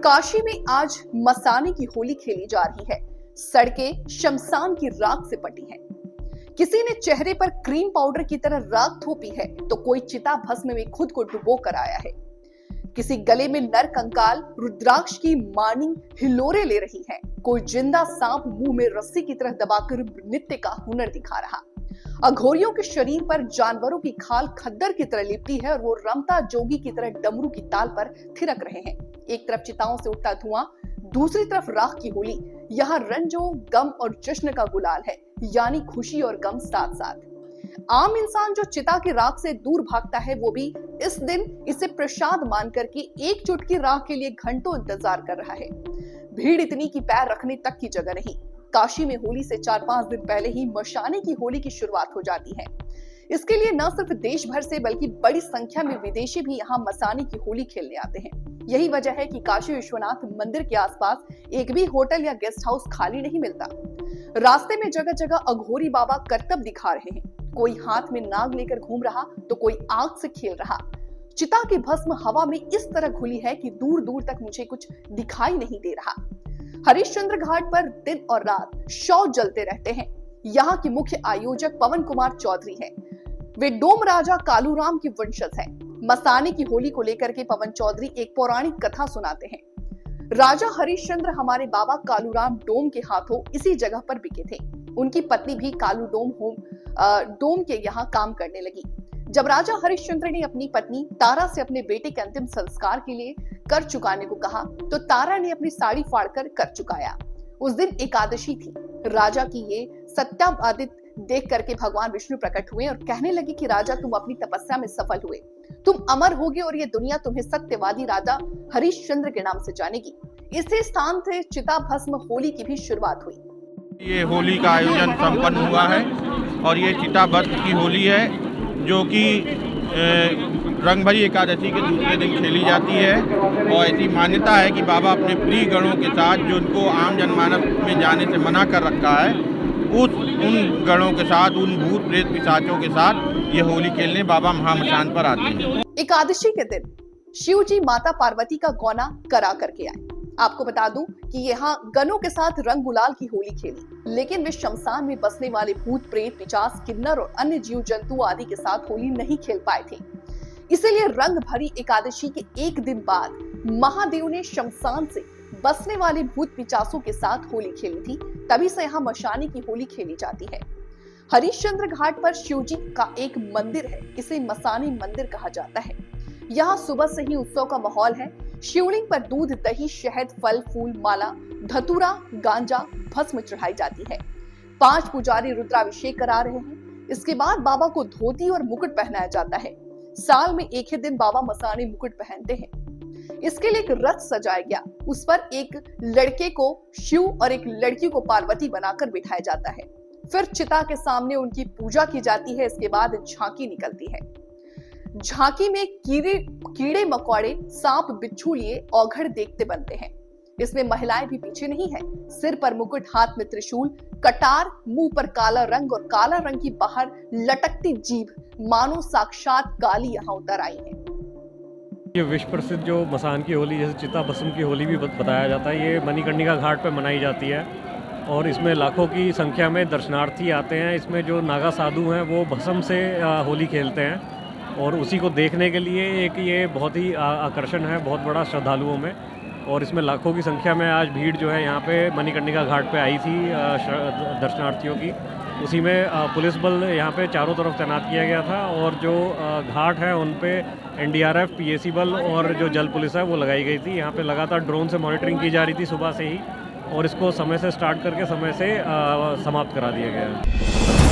काशी में आज मसाने की होली खेली जा रही है। सड़कें शमशान की राख से पटी हैं। किसी ने चेहरे पर क्रीम पाउडर की तरह राख थोपी है तो कोई चिता भस्म में खुद को डुबो कर आया है। किसी गले में नर कंकाल रुद्राक्ष की मानी हिलोरे ले रही है। कोई जिंदा सांप मुंह में रस्सी की तरह दबाकर नृत्य का हुनर दिखा रहा। अघोरियों के शरीर पर जानवरों की खाल खद्दर की तरह लिपटी है और वो रमता जोगी की तरह डमरू की ताल पर थिरक रहे हैं। एक तरफ चिताओं से उठता धुआं, दूसरी तरफ राख की होली। यहाँ रंजो गम और जश्न का गुलाल है, यानी खुशी और गम साथ साथ। आम इंसान जो चिता की राख से दूर भागता है, वो भी इस दिन इसे प्रसाद मानकर के एक चुटकी राख के लिए घंटों इंतजार कर रहा है। भीड़ इतनी कि पैर रखने तक की जगह नहीं। काशी में होली से 4-5 दिन पहले ही मशाने की होली की शुरुआत हो जाती है। इसके लिए न सिर्फ देश भर से बल्कि बड़ी संख्या में विदेशी भी यहाँ मसाने की होली खेलने आते हैं। यही वजह है कि काशी विश्वनाथ मंदिर के आसपास एक भी होटल या गेस्ट हाउस खाली नहीं मिलता। रास्ते में जगह जगह अघोरी बाबा करतब दिखा रहे हैं। कोई हाथ में नाग लेकर घूम रहा तो कोई आग से खेल रहा। चिता की भस्म हवा में इस तरह घुली है कि दूर दूर तक मुझे कुछ दिखाई नहीं दे रहा। हरिश्चंद्र घाट पर दिन और रात शव जलते रहते हैं। यहाँ के मुख्य आयोजक पवन कुमार चौधरी हैं। वे डोम राजा कालूराम की वंशज हैं। मसाने की होली को लेकर के पवन चौधरी एक पौराणिक कथा सुनाते हैं। राजा हरिश्चंद्र हमारे बाबा कालूराम डोम के हाथों इसी जगह पर बिके थे। उनकी पत्नी भी कालू डोम के यहाँ काम करने लगी। जब राजा हरिश्चंद्र ने अपनी पत्नी तारा से अपने बेटे के अंतिम संस्कार के लिए कर चुकाने को कहा तो तारा ने अपनी साड़ी फाड़कर कर चुकाया। उस दिन एकादशी थी। राजा की ये सत्यावादित देख करके भगवान विष्णु प्रकट हुए और कहने लगे कि राजा, तुम अपनी तपस्या में सफल हुए, तुम अमर होगे और ये दुनिया तुम्हें सत्यवादी राजा हरिश्चंद्र के नाम से जानेगी। इसी स्थान से चिता भस्म होली की भी शुरुआत हुई। ये होली का आयोजन संपन्न हुआ है और ये चिता भस्म की होली है जो कि रंगभरी एकादशी के दूसरे दिन खेली जाती है। और ऐसी मान्यता है कि बाबा अपने प्रिय गणों के साथ, जो उनको आम जनमानस में जाने से मना कर रखा है, उन गणों के साथ, उन भूत प्रेत पिशाचों के साथ ये होली खेलने बाबा महामशान पर आते हैं। एकादशी के दिन शिव जी माता पार्वती का गौना करा करके आए। आपको बता दूं कि यहाँ गनों के साथ रंग गुलाल की होली खेली, लेकिन वे शमशान में बसने वाले भूत प्रेत पिशाच किन्नर और अन्य जीव जंतु आदि के साथ होली नहीं खेल पाए थे। इसीलिए रंग भरी एकादशी के एक दिन बाद महादेव ने शमशान से बसने वाले भूत पिचासों के साथ होली खेली थी। तभी से यहाँ मशाने की होली खेली जाती है। हरिश्चंद्र घाट पर शिव जी का एक मंदिर है, इसे मसानी मंदिर कहा जाता है। यहाँ सुबह से ही उत्सव का माहौल है। शिवलिंग पर दूध, दही, शहद, फल, फूल, माला, धतूरा, गांजा, भस्म चढ़ाई जाती है। 5 पुजारी रुद्राभिषेक करा रहे हैं। इसके बाद बाबा को धोती और मुकुट पहनाया जाता है। साल में एक ही दिन बाबा मसानी मुकुट पहनते हैं। इसके लिए एक रथ सजाया गया, उस पर एक लड़के को शिव और एक लड़की को पार्वती बनाकर बिठाया जाता है। फिर चिता के सामने उनकी पूजा की जाती है। इसके बाद झांकी निकलती है। झांकी में कीड़े मकोड़े, सांप, बिच्छू लिए औघड़ देखते बनते हैं। इसमें महिलाएं भी पीछे नहीं है। सिर पर मुकुट, हाथ में त्रिशूल, कटार, मुंह पर काला रंग और काला रंग की बाहर लटकती जीभ, मानो साक्षात काली यहाँ उतर आई है। ये विश्व प्रसिद्ध जो मसान की होली, जैसे चिता भस्म की होली भी बताया जाता है, ये मणिकर्णिका घाट पर मनाई जाती है और इसमें लाखों की संख्या में दर्शनार्थी आते हैं। इसमें जो नागा साधु हैं वो भस्म से होली खेलते हैं और उसी को देखने के लिए एक ये बहुत ही आकर्षण है, बहुत बड़ा श्रद्धालुओं में। और इसमें लाखों की संख्या में आज भीड़ जो है यहाँ पे मणिकर्णिका घाट पे आई थी दर्शनार्थियों की। उसी में पुलिस बल यहाँ पे चारों तरफ तैनात किया गया था और जो घाट है उन पे NDRF, PAC बल और जो जल पुलिस है वो लगाई गई थी। यहाँ पे लगातार ड्रोन से मॉनिटरिंग की जा रही थी सुबह से ही और इसको समय से स्टार्ट करके समय से समाप्त करा दिया गया है।